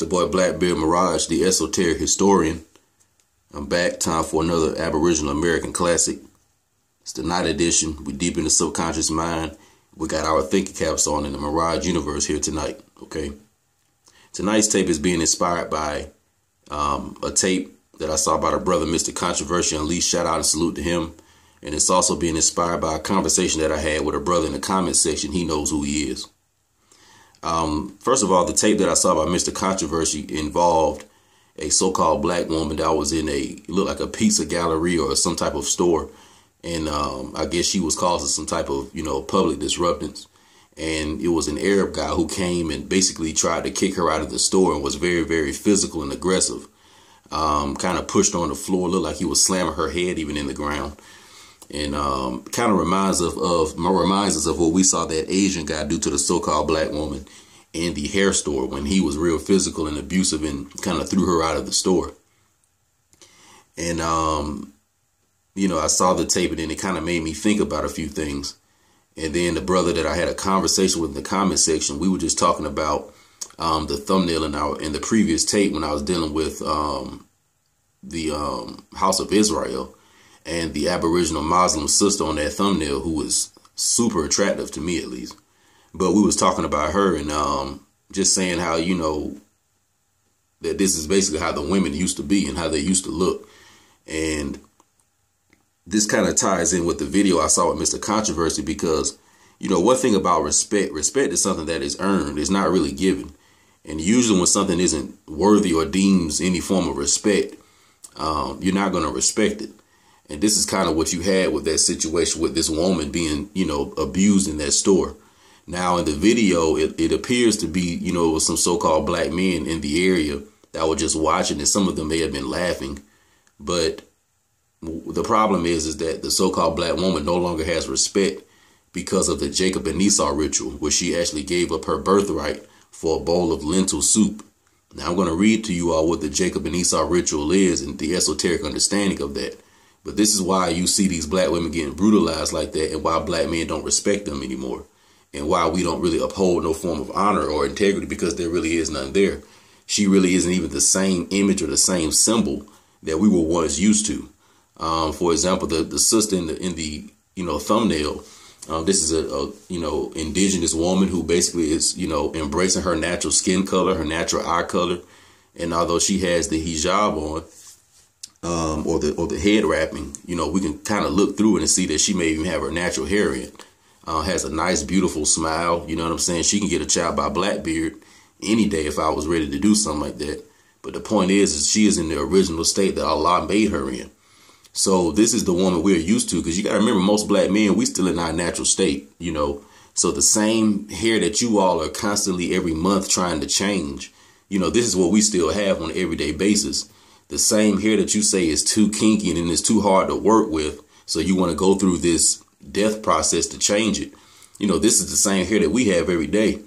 the boy Blackbeard Mirage, the esoteric historian. I'm back. Time for another Aboriginal American classic. It's the night edition. We deep in the subconscious mind. We got our thinking caps on in the Mirage universe here tonight. Okay. Tonight's tape is being inspired by a tape that I saw by the brother Mr. Controversy Unleashed. Shout out and salute to him. And it's also being inspired by a conversation that I had with a brother in the comment section. He knows who he is. First of all, the tape that I saw by Mr. Controversy involved a so-called black woman that was in it looked like a pizza gallery or some type of store. And I guess she was causing some type of, public disruptance. And it was an Arab guy who came and basically tried to kick her out of the store and was very, very physical and aggressive. Kind of pushed her on the floor, looked like he was slamming her head even in the ground. And kind of reminds us of what we saw that Asian guy do to the so-called black woman in the hair store when he was real physical and abusive and kind of threw her out of the store. And, I saw the tape and then it kind of made me think about a few things. And then the brother that I had a conversation with in the comment section, we were just talking about the thumbnail in the previous tape when I was dealing with the House of Israel. And the Aboriginal Muslim sister on that thumbnail, who was super attractive to me, at least. But we was talking about her and just saying how, that this is basically how the women used to be and how they used to look. And this kind of ties in with the video I saw with Mr. Controversy because, one thing about respect is something that is earned. It's not really given. And usually when something isn't worthy or deems any form of respect, you're not going to respect it. And this is kind of what you had with that situation with this woman being, abused in that store. Now, in the video, it appears to be, with some so-called black men in the area that were just watching, and some of them may have been laughing. But the problem is that the so-called black woman no longer has respect because of the Jacob and Esau ritual, where she actually gave up her birthright for a bowl of lentil soup. Now, I'm going to read to you all what the Jacob and Esau ritual is and the esoteric understanding of that. But this is why you see these black women getting brutalized like that and why black men don't respect them anymore and why we don't really uphold no form of honor or integrity because there really is none there. She really isn't even the same image or the same symbol that we were once used to. For example, the sister in the thumbnail, this is a indigenous woman who basically is, embracing her natural skin color, her natural eye color. And although she has the hijab on, or the head wrapping, we can kind of look through it and see that she may even have her natural hair in. Has a nice, beautiful smile. You know what I'm saying? She can get a child by Blackbeard any day if I was ready to do something like that. But the point is she is in the original state that Allah made her in. So this is the woman we're used to, because you got to remember, most black men, we still in our natural state, So the same hair that you all are constantly every month trying to change, this is what we still have on an everyday basis. The same hair that you say is too kinky and it's too hard to work with, so you want to go through this death process to change it. This is the same hair that we have every day.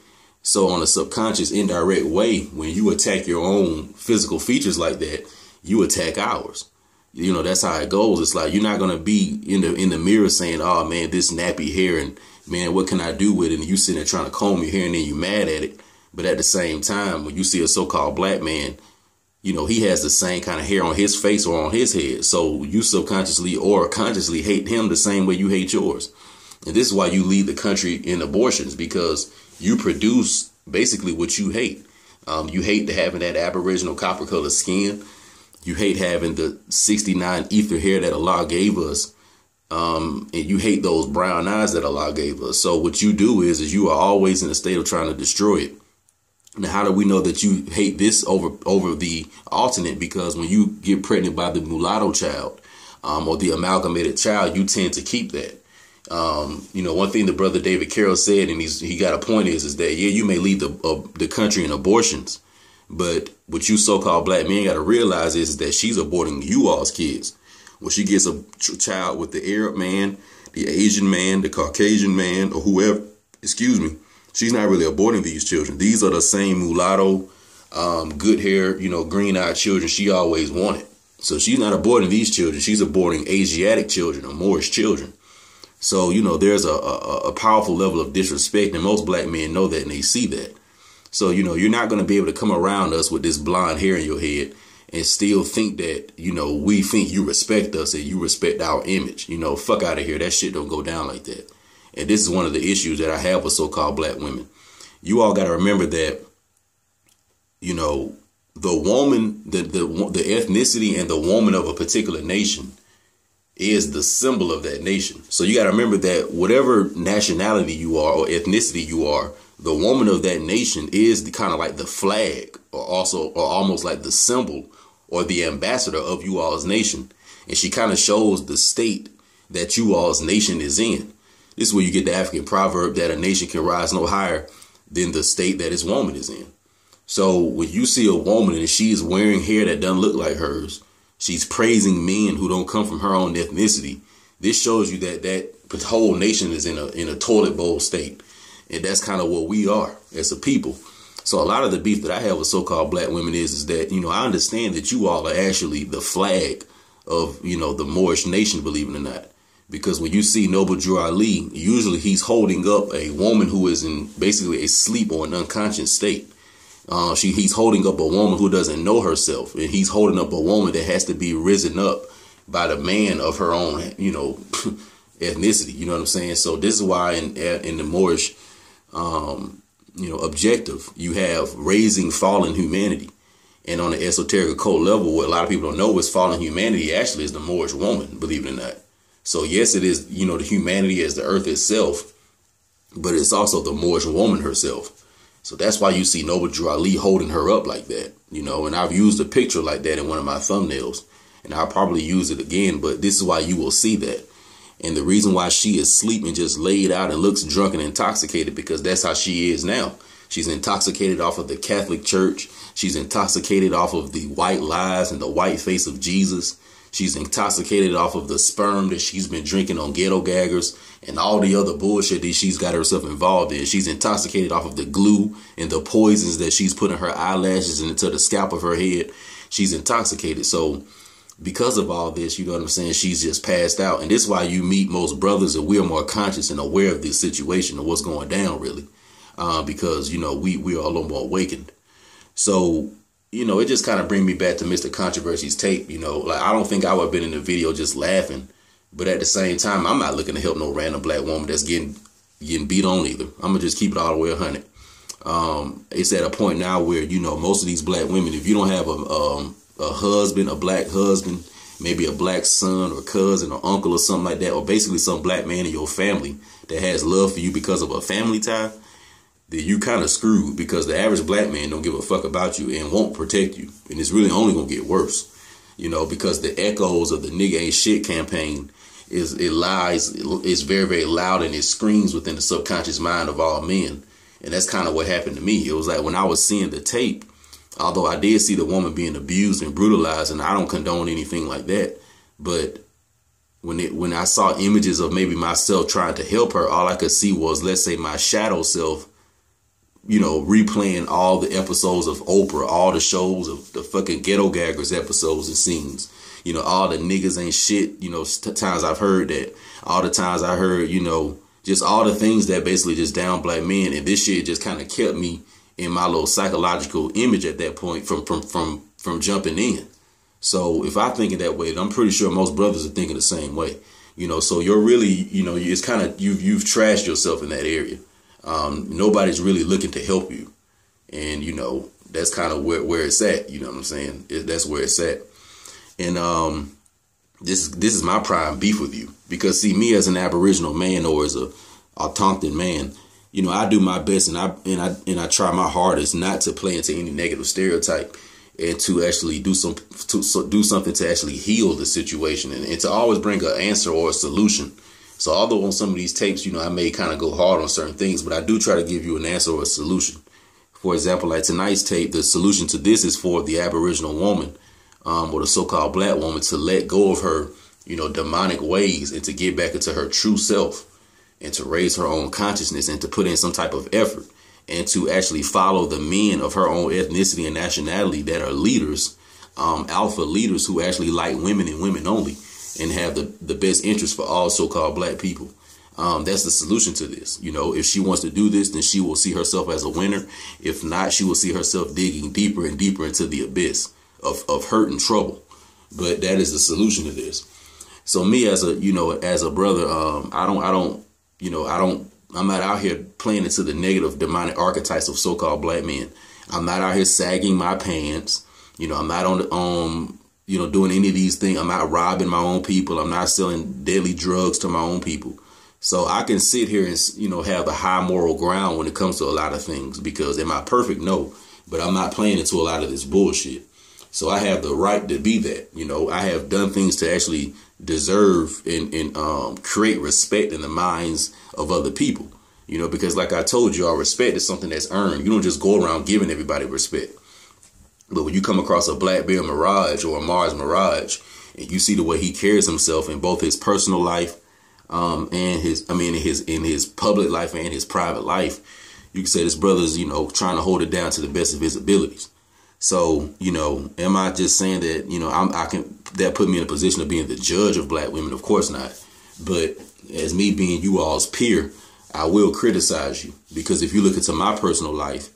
So on a subconscious, indirect way, when you attack your own physical features like that, you attack ours. That's how it goes. It's like you're not going to be in the mirror saying, oh, man, this nappy hair and, man, what can I do with it? And you sitting there trying to comb your hair and then you mad at it. But at the same time, when you see a so-called black man, he has the same kind of hair on his face or on his head. So you subconsciously or consciously hate him the same way you hate yours. And this is why you lead the country in abortions, because you produce basically what you hate. You hate having that Aboriginal copper colored skin. You hate having the 69 ether hair that Allah gave us. And you hate those brown eyes that Allah gave us. So what you do is you are always in a state of trying to destroy it. Now, how do we know that you hate this over the alternate? Because when you get pregnant by the mulatto child or the amalgamated child, you tend to keep that. One thing the brother David Carroll said, and he got a point is that, yeah, you may lead the country in abortions. But what you so-called black men got to realize is that she's aborting you all's kids. When she gets a child with the Arab man, the Asian man, the Caucasian man, or whoever, she's not really aborting these children. These are the same mulatto, good hair, green-eyed children she always wanted. So she's not aborting these children. She's aborting Asiatic children or Moorish children. So, there's a powerful level of disrespect, and most black men know that and they see that. So, you're not going to be able to come around us with this blonde hair in your head and still think that, we think you respect us and you respect our image. Fuck out of here. That shit don't go down like that. And this is one of the issues that I have with so-called black women. You all got to remember that, the woman, the ethnicity and the woman of a particular nation is the symbol of that nation. So you got to remember that whatever nationality you are or ethnicity you are, the woman of that nation is the kind of like the flag or almost like the symbol or the ambassador of you all's nation. And she kind of shows the state that you all's nation is in. This is where you get the African proverb that a nation can rise no higher than the state that its woman is in. So when you see a woman and she is wearing hair that doesn't look like hers, she's praising men who don't come from her own ethnicity. This shows you that whole nation is in a toilet bowl state. And that's kind of what we are as a people. So a lot of the beef that I have with so-called black women is that, I understand that you all are actually the flag of, the Moorish nation, believe it or not. Because when you see Noble Drew Ali, usually he's holding up a woman who is in basically a sleep or an unconscious state. He's holding up a woman who doesn't know herself. And he's holding up a woman that has to be risen up by the man of her own, ethnicity. You know what I'm saying? So this is why in the Moorish objective, you have raising fallen humanity. And on the esoteric occult level, what a lot of people don't know is fallen humanity actually is the Moorish woman, believe it or not. So yes, it is, the humanity as the earth itself, but it's also the Moorish woman herself. So that's why you see Noble Drew Ali holding her up like that, and I've used a picture like that in one of my thumbnails, and I'll probably use it again, but this is why you will see that. And the reason why she is sleeping just laid out and looks drunk and intoxicated, because that's how she is now. She's intoxicated off of the Catholic Church. She's intoxicated off of the white lies and the white face of Jesus. She's intoxicated off of the sperm that she's been drinking on ghetto gaggers and all the other bullshit that she's got herself involved in. She's intoxicated off of the glue and the poisons that she's put in her eyelashes and into the scalp of her head. She's intoxicated. So because of all this, you know what I'm saying, she's just passed out. And this is why you meet most brothers and we're more conscious and aware of this situation and what's going down, really. Because, we are a little more awakened. So, it just kind of brings me back to Mr. Controversy's tape. Like, I don't think I would have been in the video just laughing. But at the same time, I'm not looking to help no random black woman that's getting beat on either. I'm going to just keep it all the way 100. It's at a point now where, most of these black women, if you don't have a husband, a black husband, maybe a black son or cousin or uncle or something like that, or basically some black man in your family that has love for you because of a family tie, then you kind of screwed, because the average black man don't give a fuck about you and won't protect you. And it's really only going to get worse, because the echoes of the nigga ain't shit campaign is very, very loud, and it screams within the subconscious mind of all men. And that's kind of what happened to me. It was like when I was seeing the tape, although I did see the woman being abused and brutalized, and I don't condone anything like that. But when I saw images of maybe myself trying to help her, all I could see was, let's say, my shadow self, replaying all the episodes of Oprah, all the shows of the fucking Ghetto Gaggers episodes and scenes. All the niggas ain't shit, times I've heard that. All the times I heard, just all the things that basically just down black men. And this shit just kind of kept me in my little psychological image at that point from jumping in. So if I'm thinking that way, I'm pretty sure most brothers are thinking the same way. So you're really, it's kind of, you've trashed yourself in that area. Nobody's really looking to help you. And, that's kind of where it's at. You know what I'm saying? That's where it's at. And this is my prime beef with you. Because, see, me as an Aboriginal man or as a Autochthon man, I do my best and I try my hardest not to play into any negative stereotype, and to actually do something to actually heal the situation, and to always bring an answer or a solution. So although on some of these tapes, I may kind of go hard on certain things, but I do try to give you an answer or a solution. For example, like tonight's tape, the solution to this is for the Aboriginal woman, or the so-called black woman, to let go of her, demonic ways and to get back into her true self, and to raise her own consciousness, and to put in some type of effort, and to actually follow the men of her own ethnicity and nationality that are leaders, alpha leaders who actually like women and women only, and have the best interest for all so-called black people. That's the solution to this. You know, if she wants to do this, then she will see herself as a winner. If not, she will see herself digging deeper and deeper into the abyss of hurt and trouble. But that is the solution to this. So me as a, as a brother, I'm not out here playing into the negative demonic archetypes of so-called black men. I'm not out here sagging my pants. I'm not on doing any of these things. I'm not robbing my own people. I'm not selling deadly drugs to my own people. So I can sit here and, have a high moral ground when it comes to a lot of things, because am I perfect? No, but I'm not playing into a lot of this bullshit. So I have the right to be that. I have done things to actually deserve and create respect in the minds of other people, because like I told you, our respect is something that's earned. You don't just go around giving everybody respect. But when you come across a Blackbeard Mirage or a Mars Mirage, and you see the way he carries himself in both his personal life and in his public life and his private life, you can say this brother's, trying to hold it down to the best of his abilities. So, am I just saying that, that put me in a position of being the judge of black women? Of course not. But as me being you all's peer, I will criticize you, because if you look into my personal life,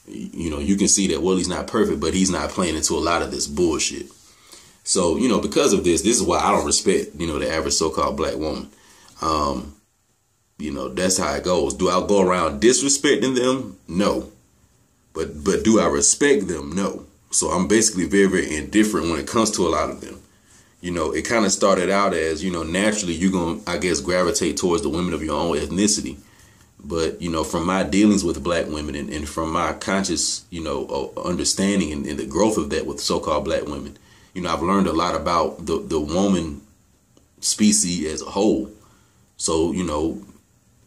you can see that, well, he's not perfect, but he's not playing into a lot of this bullshit. So, because of this is why I don't respect, the average so-called black woman. That's how it goes. Do I go around disrespecting them? No. But do I respect them? No. So I'm basically very, very indifferent when it comes to a lot of them. It kind of started out as, naturally you're going to, I guess, gravitate towards the women of your own ethnicity. But, from my dealings with black women and from my conscious, understanding and the growth of that with so-called black women, I've learned a lot about the woman species as a whole. So,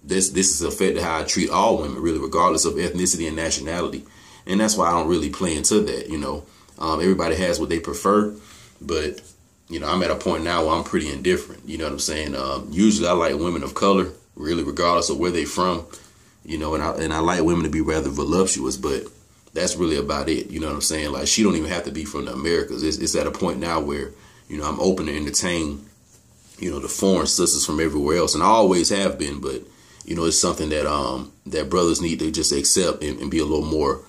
this has affected how I treat all women, really, regardless of ethnicity and nationality. And that's why I don't really play into that. Everybody has what they prefer. But, I'm at a point now where I'm pretty indifferent. You know what I'm saying? Usually I like women of color, really, regardless of where they from. And I like women to be rather voluptuous, but that's really about it. You know what I'm saying? Like, she don't even have to be from the Americas. It's at a point now where, I'm open to entertain, the foreign sisters from everywhere else. And I always have been, but, it's something that that brothers need to just accept and be a little more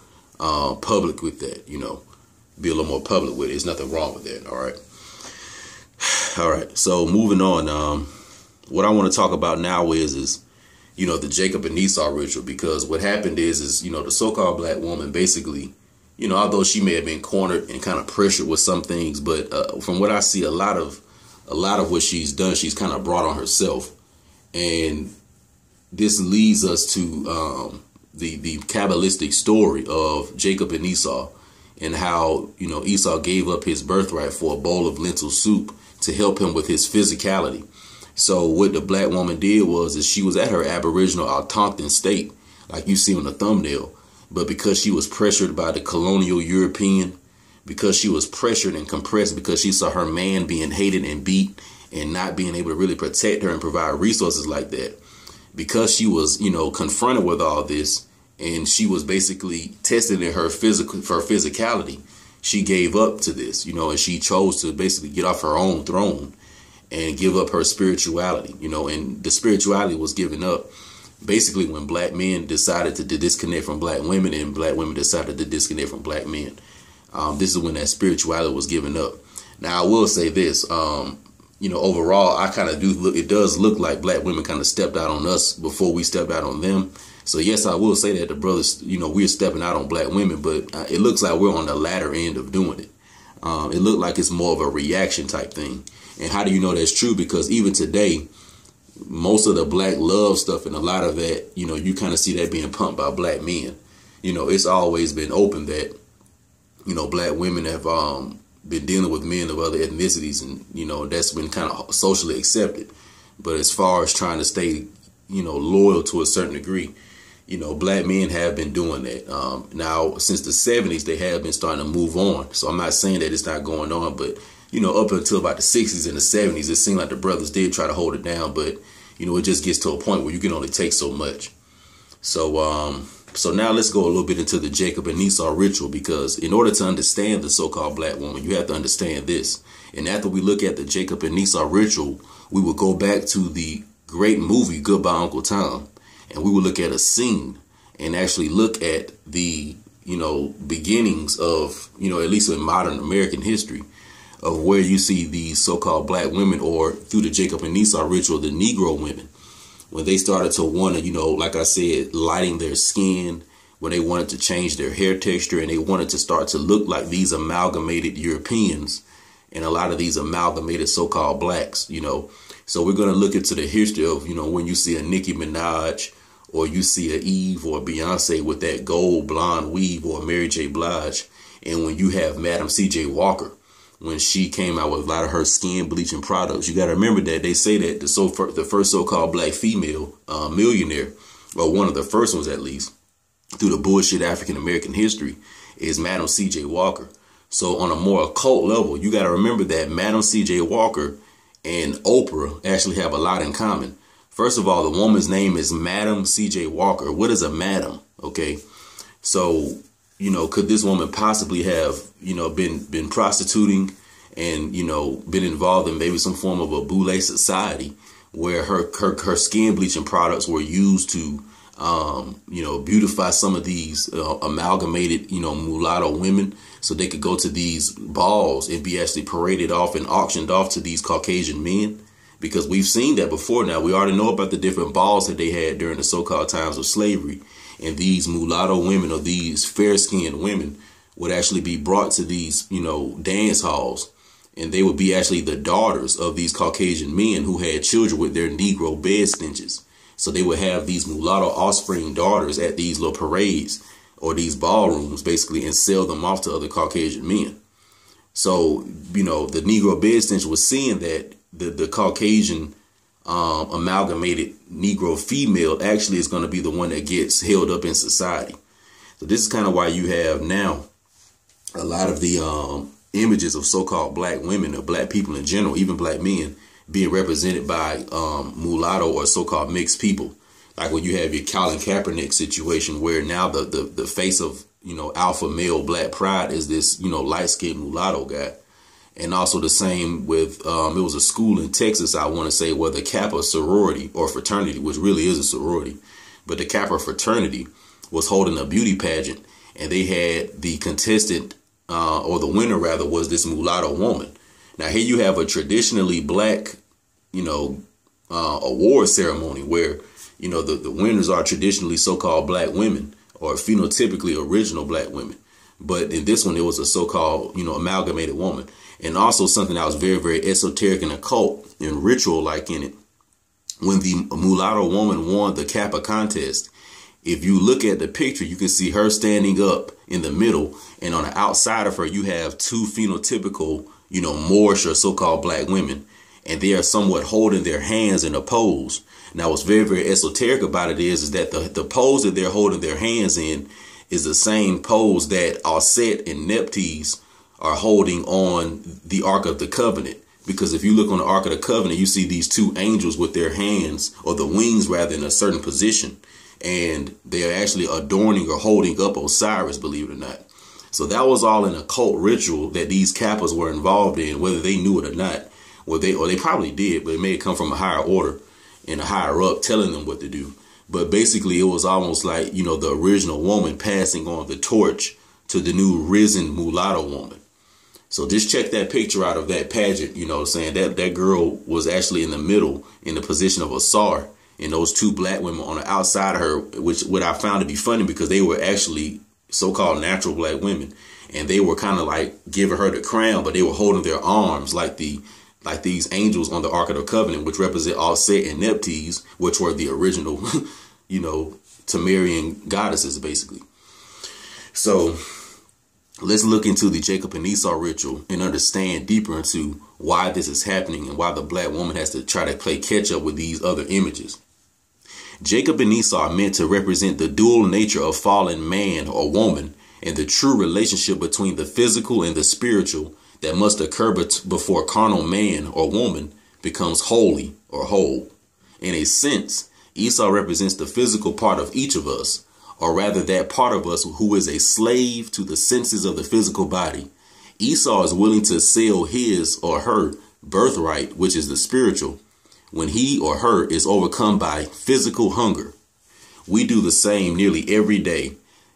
public with that, be a little more public with it. There's nothing wrong with that. All right. All right. So moving on, what I want to talk about now is the Jacob and Esau ritual, because what happened is the so-called black woman basically, although she may have been cornered and kind of pressured with some things, but from what I see, a lot of what she's done, she's kind of brought on herself. And this leads us to the Kabbalistic story of Jacob and Esau, and how, Esau gave up his birthright for a bowl of lentil soup to help him with his physicality. So what the black woman did is she was at her aboriginal autochthonous state, like you see on the thumbnail. But because she was pressured by the colonial European, because she was pressured and compressed, because she saw her man being hated and beat and not being able to really protect her and provide resources like that, because she was, confronted with all this, and she was basically tested in her physicality, she gave up to this, and she chose to basically get off her own throne and give up her spirituality, and the spirituality was given up basically when black men decided to disconnect from black women, and black women decided to disconnect from black men. This is when that spirituality was given up. Now, I will say this, overall, I kind of it does look like black women kind of stepped out on us before we stepped out on them. So, yes, I will say that the brothers, we're stepping out on black women, but it looks like we're on the latter end of doing it. It looked like it's more of a reaction type thing. And how do you know that's true? Because even today, most of the black love stuff and a lot of that, you kind of see that being pumped by black men. It's always been open that, black women have been dealing with men of other ethnicities, and, that's been kind of socially accepted. But as far as trying to stay, loyal to a certain degree, black men have been doing that. Now, since the 70s, they have been starting to move on. So I'm not saying that it's not going on, but up until about the 60s and the 70s, it seemed like the brothers did try to hold it down, but, it just gets to a point where you can only take so much. So, so now let's go a little bit into the Jacob and Esau ritual, because in order to understand the so-called black woman, you have to understand this. And after we look at the Jacob and Esau ritual, we will go back to the great movie, Goodbye Uncle Tom, and we would look at a scene and actually look at the, beginnings of, at least in modern American history, of where you see these so-called black women, or through the Jacob and Esau ritual, the Negro women, when they started to want to, like I said, lighting their skin, when they wanted to change their hair texture, and they wanted to start to look like these amalgamated Europeans and a lot of these amalgamated so-called blacks, So we're going to look into the history of, when you see a Nicki Minaj, or you see a Eve or a Beyonce with that gold blonde weave, or Mary J. Blige, and when you have Madam C.J. Walker, when she came out with a lot of her skin bleaching products, you got to remember that they say that the first so-called black female millionaire, or one of the first ones at least, through the bullshit African American history, is Madam C.J. Walker. So on a more occult level, you got to remember that Madam C.J. Walker and Oprah actually have a lot in common. First of all, the woman's name is Madam C.J. Walker. What is a madam? Okay, so could this woman possibly have been prostituting and been involved in maybe some form of a boule society where her skin bleaching products were used to beautify some of these amalgamated mulatto women, so they could go to these balls and be actually paraded off and auctioned off to these Caucasian men? Because we've seen that before now. We already know about the different balls that they had during the so-called times of slavery. And these mulatto women, or these fair-skinned women, would actually be brought to these, dance halls. And they would be actually the daughters of these Caucasian men who had children with their Negro BedStenches. So they would have these mulatto offspring daughters at these little parades or these ballrooms, basically, and sell them off to other Caucasian men. So, the Negro BedStench was seeing that the Caucasian amalgamated Negro female actually is going to be the one that gets held up in society. So this is kind of why you have now a lot of the images of so-called black women, or black people in general, even black men, being represented by mulatto or so-called mixed people. Like when you have your Colin Kaepernick situation, where now the face of, alpha male black pride is this, light-skinned mulatto guy. And also the same with, it was a school in Texas, I want to say, where the Kappa sorority or fraternity, which really is a sorority, but the Kappa fraternity was holding a beauty pageant, and they had the contestant, or the winner rather, was this mulatto woman. Now here you have a traditionally black, award ceremony where, the winners are traditionally so-called black women, or phenotypically original black women. But in this one, it was a so-called, amalgamated woman. And also something that was very, very esoteric and occult and ritual-like in it. When the mulatto woman won the Kappa contest, if you look at the picture, you can see her standing up in the middle. And on the outside of her, you have two phenotypical, Moorish or so-called black women. And they are somewhat holding their hands in a pose. Now, what's very, very esoteric about it is that the pose that they're holding their hands in is the same pose that Osset and Nephthys are holding on the Ark of the Covenant. Because if you look on the Ark of the Covenant, you see these two angels with their hands, or the wings rather, in a certain position. And they are actually adorning or holding up Osiris, believe it or not. So that was all an occult ritual that these Kappas were involved in, whether they knew it or not. Or they probably did, but it may have come from a higher order and a higher up telling them what to do. But basically, it was almost like, the original woman passing on the torch to the new risen mulatto woman. So just check that picture out of that pageant, saying that girl was actually in the middle in the position of a czar, and those two black women on the outside of her, which what I found to be funny because they were actually so-called natural black women, and they were kind of like giving her the crown, but they were holding their arms like these angels on the Ark of the Covenant, which represent Osset and Nephthys, which were the original, Tamarian goddesses, basically. So let's look into the Jacob and Esau ritual and understand deeper into why this is happening and why the black woman has to try to play catch up with these other images. Jacob and Esau are meant to represent the dual nature of fallen man or woman and the true relationship between the physical and the spiritual that must occur before carnal man or woman becomes holy or whole. In a sense, Esau represents the physical part of each of us, or rather that part of us who is a slave to the senses of the physical body. Esau is willing to sell his or her birthright, which is the spiritual, when he or her is overcome by physical hunger. We do the same nearly every day.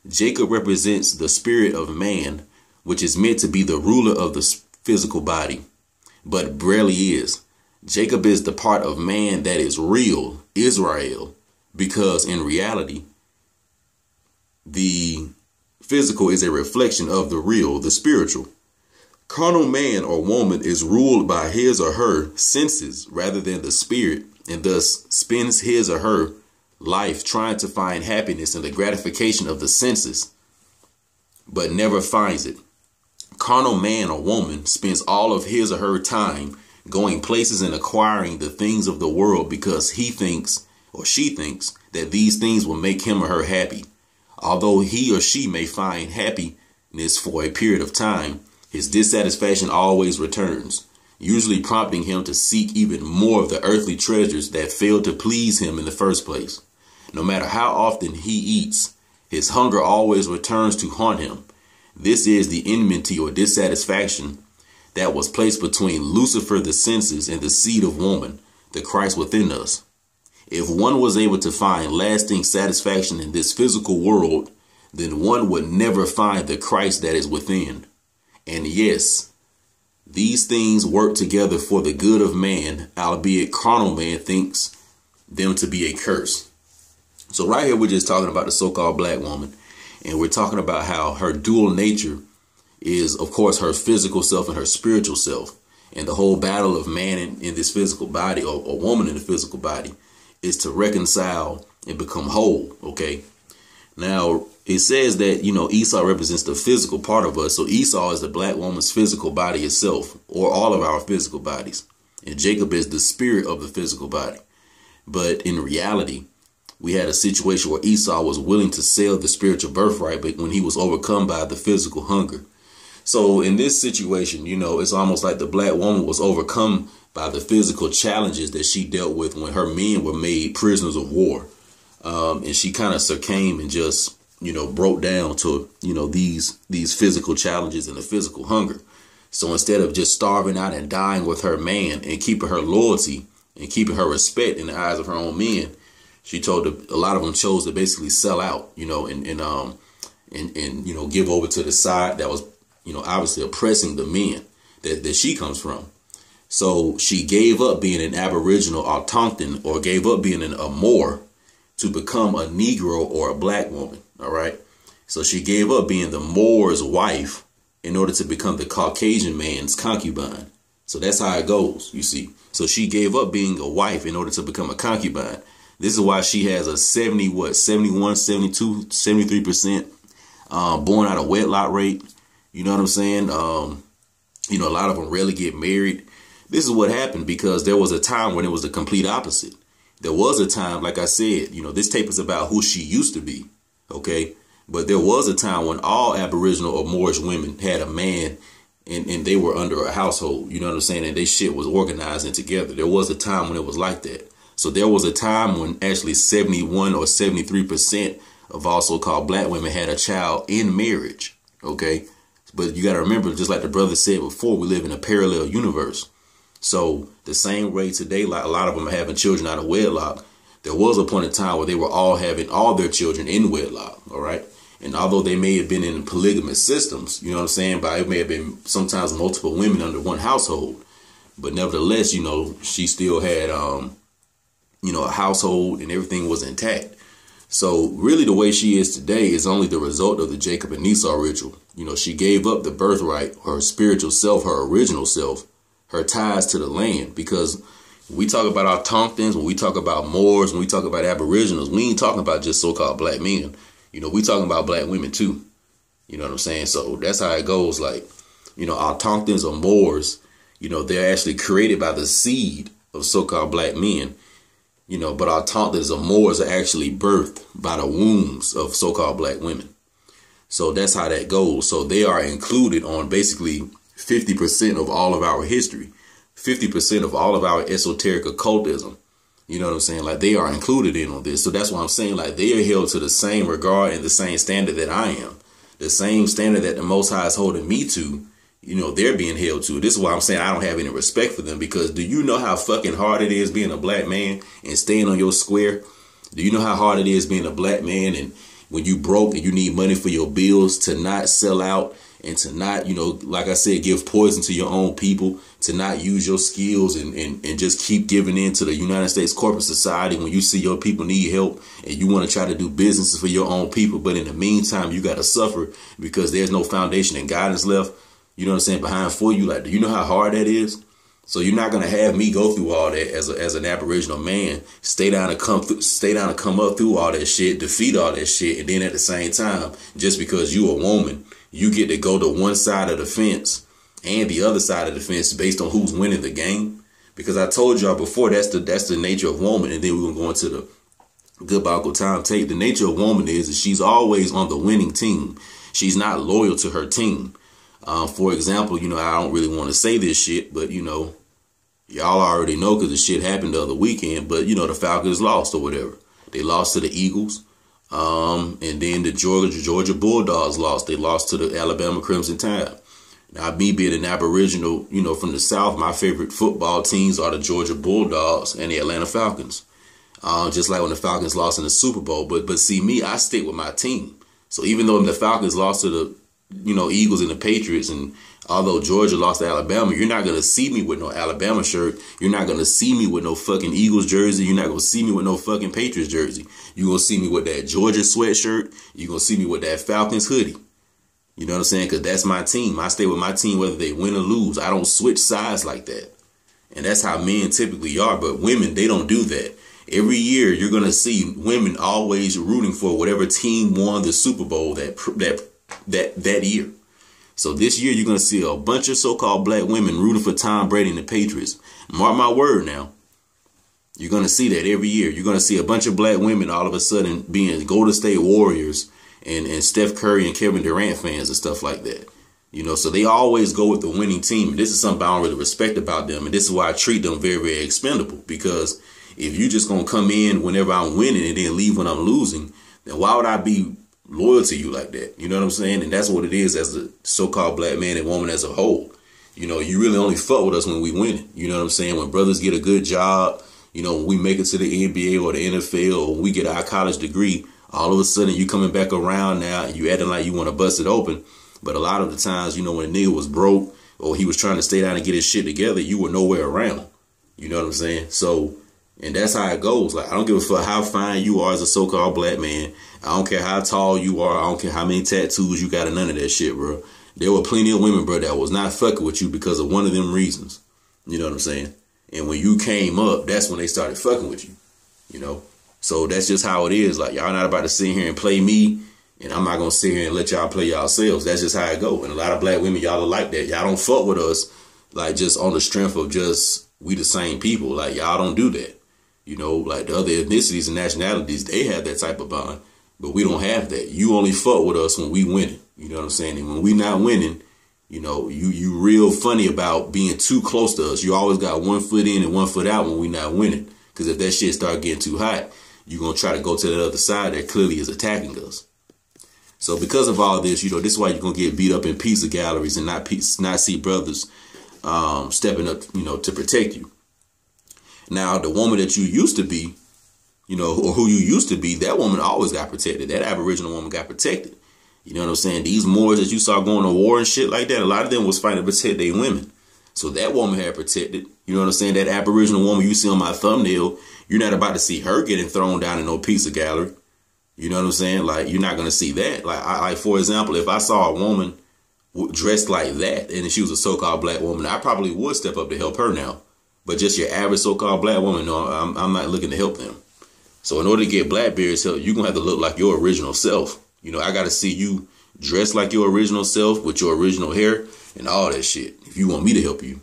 Jacob represents the spirit of man, which is meant to be the ruler of the physical body, but rarely is. Jacob is the part of man that is real, Israel, because in reality, the physical is a reflection of the real, the spiritual. Carnal man or woman is ruled by his or her senses rather than the spirit, and thus spends his or her life trying to find happiness in the gratification of the senses, but never finds it. Carnal man or woman spends all of his or her time going places and acquiring the things of the world because he thinks or she thinks that these things will make him or her happy. Although he or she may find happiness for a period of time, his dissatisfaction always returns, usually prompting him to seek even more of the earthly treasures that failed to please him in the first place. No matter how often he eats, his hunger always returns to haunt him. This is the enmity or dissatisfaction that was placed between Lucifer, the senses, and the seed of woman, the Christ within us. If one was able to find lasting satisfaction in this physical world, then one would never find the Christ that is within. And yes, these things work together for the good of man, albeit carnal man thinks them to be a curse. So right here, we're just talking about the so-called black woman, and we're talking about how her dual nature is, of course, her physical self and her spiritual self. And the whole battle of man in this physical body, or woman in the physical body, is to reconcile and become whole. Okay. Now, it says that, Esau represents the physical part of us. So Esau is the black woman's physical body itself, or all of our physical bodies. And Jacob is the spirit of the physical body. But in reality, we had a situation where Esau was willing to sell the spiritual birthright, but when he was overcome by the physical hunger. So in this situation, it's almost like the black woman was overcome by the physical challenges that she dealt with when her men were made prisoners of war. And she kind of succumbed and just, broke down to, these physical challenges and the physical hunger. So instead of just starving out and dying with her man and keeping her loyalty and keeping her respect in the eyes of her own men, she told a lot of them chose to basically sell out, and give over to the side that was, obviously oppressing the men that she comes from. So she gave up being an Aboriginal Autochthon, or gave up being a Moor, to become a Negro or a black woman. All right. So she gave up being the Moor's wife in order to become the Caucasian man's concubine. So that's how it goes, you see. So she gave up being a wife in order to become a concubine. This is why she has a 71, 72, 73% born out of wedlock rate. You know what I'm saying? A lot of them rarely get married. This is what happened because there was a time when it was the complete opposite. There was a time, like I said, this tape is about who she used to be. OK, but there was a time when all Aboriginal or Moorish women had a man and they were under a household. You know what I'm saying? And they shit was organized and together. There was a time when it was like that. So there was a time when actually 71 or 73% of all so-called black women had a child in marriage. OK, but you got to remember, just like the brother said before, we live in a parallel universe. So the same way today, like a lot of them are having children out of wedlock, there was a point in time where they were all having all their children in wedlock. All right. And although they may have been in polygamous systems, you know what I'm saying, but it may have been sometimes multiple women under one household. But nevertheless, she still had, a household and everything was intact. So really the way she is today is only the result of the Jacob and Esau ritual. She gave up the birthright, her spiritual self, her original self, her ties to the land, because when we talk about Autochthons, when we talk about Moors, when we talk about Aboriginals, we ain't talking about just so-called black men. We talking about black women too. You know what I'm saying? So that's how it goes. Like, Autochthons or Moors, they're actually created by the seed of so-called black men. But Autochthons or Moors are actually birthed by the wombs of so-called black women. So that's how that goes. So they are included on basically 50% of all of our history, 50% of all of our esoteric occultism. You know what I'm saying? Like, they are included in on this. So that's why I'm saying, like, they are held to the same regard and the same standard that I am. The same standard that the Most High is holding me to you know, they're being held to. This is why I'm saying I don't have any respect for them, because do you know how fucking hard it is being a black man and staying on your square? Do you know how hard it is being a black man and when you broke and you need money for your bills to not sell out and to not, you know, like I said, give poison to your own people, to not use your skills and just keep giving in to the United States corporate society when you see your people need help and you want to try to do businesses for your own people. But in the meantime, you got to suffer because there's no foundation and guidance left, you know what I'm saying, behind for you. Like, do you know how hard that is? So you're not going to have me go through all that as an Aboriginal man, stay down and come up through all that shit, defeat all that shit. And then at the same time, just because you a woman, you get to go to one side of the fence and the other side of the fence based on who's winning the game. Because I told y'all before, that's the nature of woman. And then we're going to go into the Goodbye Uncle Tom tape. The nature of woman is she's always on the winning team. She's not loyal to her team. For example, you know, I don't really want to say this shit, but, you know, y'all already know because the shit happened the other weekend. But, you know, the Falcons lost or whatever. They lost to the Eagles. And then the Georgia Bulldogs lost. They lost to the Alabama Crimson Tide. Now, me being an Aboriginal, you know, from the South, my favorite football teams are the Georgia Bulldogs and the Atlanta Falcons. Just like when the Falcons lost in the Super Bowl. But see, me, I stick with my team. So even though the Falcons lost to the, you know, Eagles and the Patriots, and although Georgia lost to Alabama, you're not going to see me with no Alabama shirt. You're not going to see me with no fucking Eagles jersey. You're not going to see me with no fucking Patriots jersey. You're going to see me with that Georgia sweatshirt. You're going to see me with that Falcons hoodie. You know what I'm saying? Because that's my team. I stay with my team whether they win or lose. I don't switch sides like that. And that's how men typically are. But women, they don't do that. Every year, you're going to see women always rooting for whatever team won the Super Bowl that year. So this year, you're going to see a bunch of so-called black women rooting for Tom Brady and the Patriots. Mark my word now. You're going to see that every year. You're going to see a bunch of black women all of a sudden being Golden State Warriors and Steph Curry and Kevin Durant fans and stuff like that. You know, so they always go with the winning team. This is something I don't really respect about them. And this is why I treat them very, very expendable. Because if you're just going to come in whenever I'm winning and then leave when I'm losing, then why would I be loyal to you like that? You know what I'm saying? And that's what it is as a so-called black man and woman as a whole. You know, you really only fuck with us when we win it. You know what I'm saying? When brothers get a good job, you know, when we make it to the NBA or the NFL or when we get our college degree, all of a sudden you coming back around now and you acting like you want to bust it open. But a lot of the times, you know, when a nigga was broke or he was trying to stay down and get his shit together, you were nowhere around. You know what I'm saying? So, and that's how it goes. Like, I don't give a fuck how fine you are as a so-called black man. I don't care how tall you are. I don't care how many tattoos you got and none of that shit, bro. There were plenty of women, bro, that was not fucking with you because of one of them reasons. You know what I'm saying? And when you came up, that's when they started fucking with you. You know? So that's just how it is. Like, y'all not about to sit here and play me, and I'm not going to sit here and let y'all play yourselves. That's just how it go. And a lot of black women, y'all are like that. Y'all don't fuck with us, like, just on the strength of just we the same people. Like, y'all don't do that. You know, like the other ethnicities and nationalities, they have that type of bond. But we don't have that. You only fuck with us when we winning. You know what I'm saying? And when we not winning, you know, you real funny about being too close to us. You always got 1 foot in and 1 foot out when we not winning. Because if that shit start getting too hot, you're going to try to go to the other side that clearly is attacking us. So because of all this, you know, this is why you're going to get beat up in pizza galleries and not see brothers stepping up, you know, to protect you. Now, the woman that you used to be, you know, or who you used to be, that woman always got protected. That Aboriginal woman got protected. You know what I'm saying? These Moors that you saw going to war and shit like that, a lot of them was fighting to protect their women. So that woman had protected. You know what I'm saying? That Aboriginal woman you see on my thumbnail, you're not about to see her getting thrown down in no pizza gallery. You know what I'm saying? Like, you're not going to see that. Like, for example, if I saw a woman dressed like that and she was a so-called black woman, I probably would step up to help her now. But just your average so-called black woman, no, I'm not looking to help them. So in order to get Blackbeard's help, you're going to have to look like your original self. You know, I got to see you dressed like your original self with your original hair and all that shit if you want me to help you.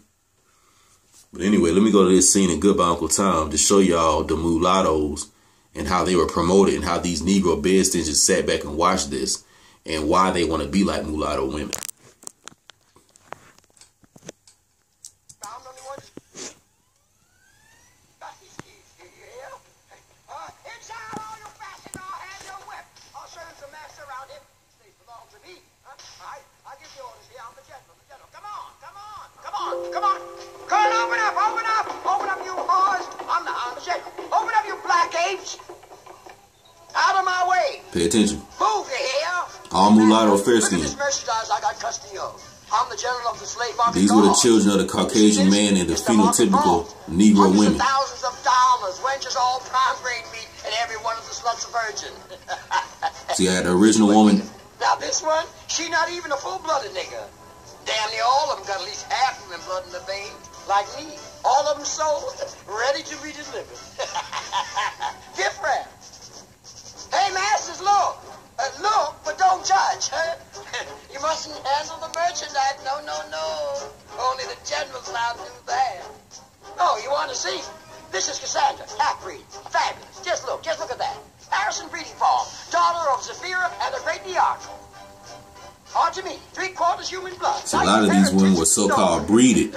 But anyway, let me go to this scene in Goodbye Uncle Tom to show y'all the mulattoes and how they were promoted and how these Negro BedStenches sat back and watched this and why they want to be like mulatto women. Come on. Come on. Come on, open up, open up. Open up, you whores. I'm the general. Open up, you black apes. Out of my way. Pay attention. Move here. All mulatto fair skin. Look at this merchandise I got custody of. I'm the general of the slave market. These were the children of the Caucasian man and the phenotypical Negro women. Thousands of dollars, wenches all prime grade meat, and every one of the sluts a virgin. See, I had the original woman. Now this one, she not even a full-blooded nigga. Damn near all of them got at least half of them blood in the veins, like me. All of them sold, ready to be delivered. Gift wrap. Hey, masters, look. Look, but don't judge, huh? You mustn't handle the merchandise. No, no, no. Only the general's allowed to do that. Oh, you want to see? This is Cassandra, half-breed. Fabulous. Just look at that. Harrison breeding farm, daughter of Zephyra and the great Diarco. Archimedes, 3/4 human blood. So a lot of these women were so-called breeded.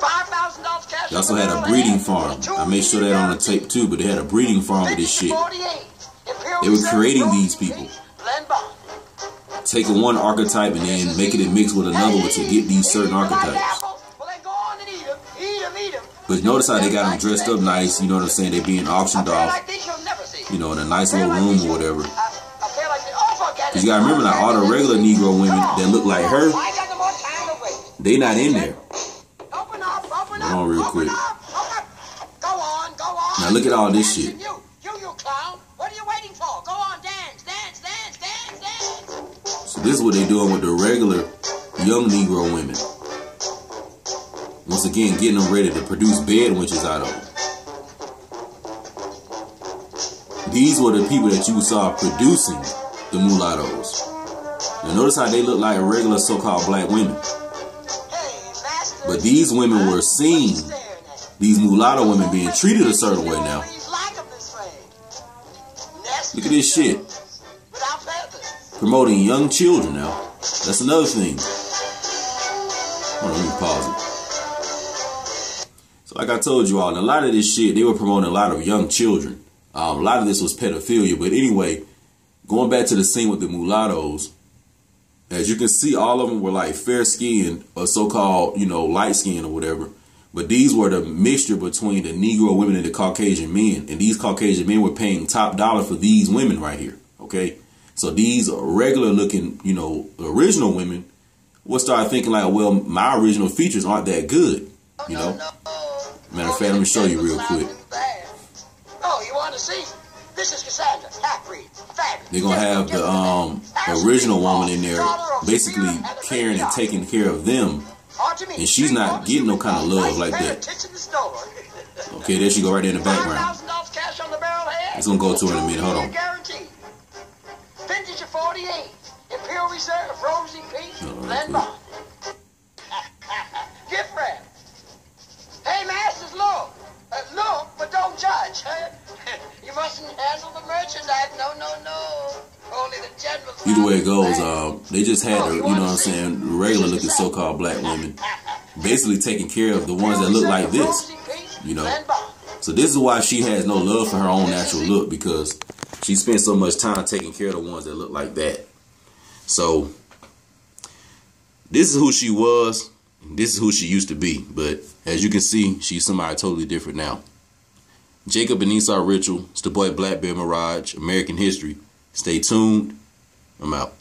$5,000 cash. They also had a breeding farm. I made sure that on the tape too, but they had a breeding farm with this shit. They were creating these people, taking one archetype and then making it mix with another one to get these certain archetypes. But notice how they got them dressed up nice, you know what I'm saying? They being auctioned off, you know, in a nice little room or whatever. Because you gotta remember now, all the regular Negro women that look like her, they not in there. Hold on real quick. Now look at all this shit. So this is what they're doing with the regular young Negro women. Once again, getting them ready to produce bed wenches out of them. These were the people that you saw producing the mulattoes. Now notice how they look like regular so-called black women. But these women were seeing these mulatto women being treated a certain way now. Look at this shit. Promoting young children now. That's another thing. Hold on, let me pause it. So like I told you all, a lot of this shit, they were promoting a lot of young children. A lot of this was pedophilia. But anyway, going back to the scene with the mulattoes, as you can see, all of them were like fair-skinned or so-called, you know, light-skinned or whatever. But these were the mixture between the Negro women and the Caucasian men. And these Caucasian men were paying top dollar for these women right here. Okay? So these regular looking, you know, original women will start thinking like, well, my original features aren't that good. You know? Matter of fact, let me show you real quick. Oh, you want to see? This is Cassandra, half-breed. Fabulous. They're going to have the original woman in there basically caring and taking care of them. And she's not getting no kind of love like that. Okay, there she go right there in the background. It's going to go to her in a minute. Hold on. Vintage of 48. Imperial Reserve, Rosy Peach, Glen Bond. Gift wrap. Hey, masters, look. Look, but don't judge. You mustn't handle the merchandise. No, no, no. Only the general. Either way it goes, they just had, you know what I'm saying, regular looking so-called black women basically taking care of the ones that look like this, you know. So this is why she has no love for her own natural look, because she spent so much time taking care of the ones that look like that. So this is who she was. This is who she used to be. But as you can see, she's somebody totally different now. Jacob and Esau Ritual. It's the boy Blackbeard Mirage. American History. Stay tuned. I'm out.